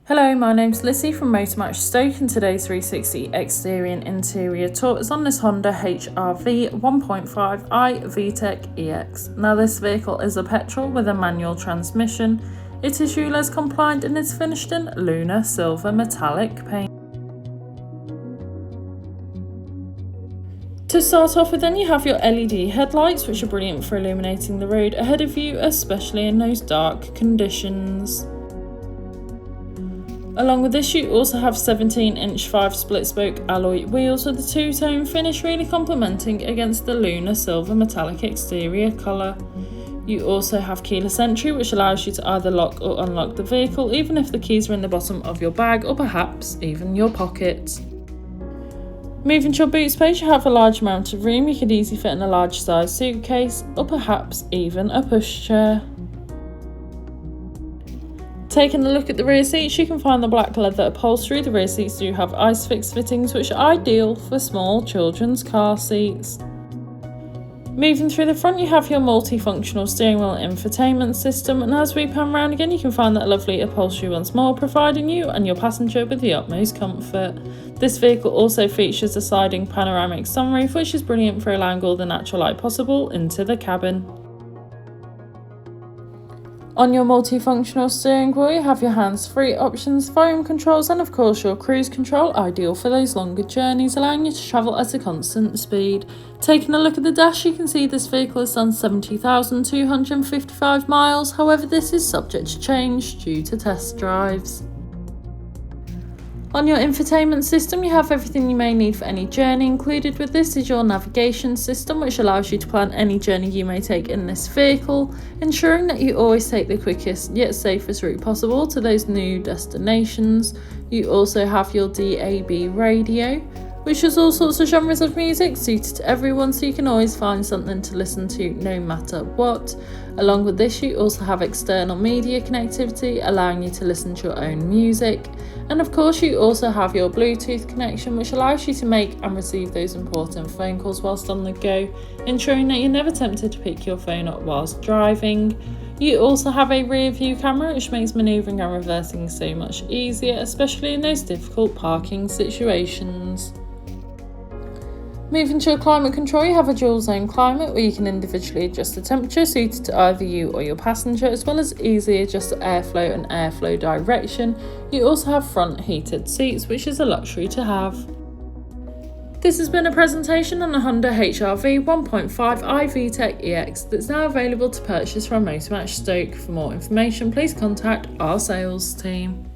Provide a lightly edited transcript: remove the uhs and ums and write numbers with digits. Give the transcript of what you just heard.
Hello, my name's Lizzie from Motor Match Stoke, and today's 360 exterior and interior tour is on this Honda HR-V 1.5 i-VTEC EX. Now this vehicle is a petrol with a manual transmission. It is ULEZ compliant and is finished in Lunar silver metallic paint. To start off with, then you have your LED headlights, which are brilliant for illuminating the road ahead of you, especially in those dark conditions. Along with this, you also have 17-inch 5-split-spoke alloy wheels with a two-tone finish, really complementing against the Lunar silver metallic exterior colour. You also have keyless entry, which allows you to either lock or unlock the vehicle, even if the keys are in the bottom of your bag or perhaps even your pocket. Moving to your boot space, you have a large amount of room. You could easily fit in a large size suitcase or perhaps even a pushchair. Taking a look at the rear seats, you can find the black leather upholstery. The rear seats do have ISOFIX fittings, which are ideal for small children's car seats. Moving through the front, you have your multifunctional steering wheel infotainment system, and as we pan round again, you can find that lovely upholstery once more, providing you and your passenger with the utmost comfort. This vehicle also features a sliding panoramic sunroof, which is brilliant for allowing all the natural light possible into the cabin. On your multifunctional steering wheel, you have your hands-free options, volume controls, and of course your cruise control, ideal for those longer journeys, allowing you to travel at a constant speed. Taking a look at the dash, you can see this vehicle has done 70,255 miles, however this is subject to change due to test drives. On your infotainment system, you have everything you may need for any journey. Included with this is your navigation system, which allows you to plan any journey you may take in this vehicle, ensuring that you always take the quickest yet safest route possible to those new destinations. You also have your DAB radio, which has all sorts of genres of music suited to everyone, so you can always find something to listen to no matter what. Along with this, you also have external media connectivity, allowing you to listen to your own music. And of course, you also have your Bluetooth connection, which allows you to make and receive those important phone calls whilst on the go, ensuring that you're never tempted to pick your phone up whilst driving. You also have a rear view camera, which makes manoeuvring and reversing so much easier, especially in those difficult parking situations. Moving to your climate control, you have a dual zone climate where you can individually adjust the temperature suited to either you or your passenger, as well as easily adjust the airflow and airflow direction. You also have front heated seats, which is a luxury to have. This has been a presentation on the Honda HR-V 1.5 i-VTEC EX that's now available to purchase from Motor Match Stoke. For more information, please contact our sales team.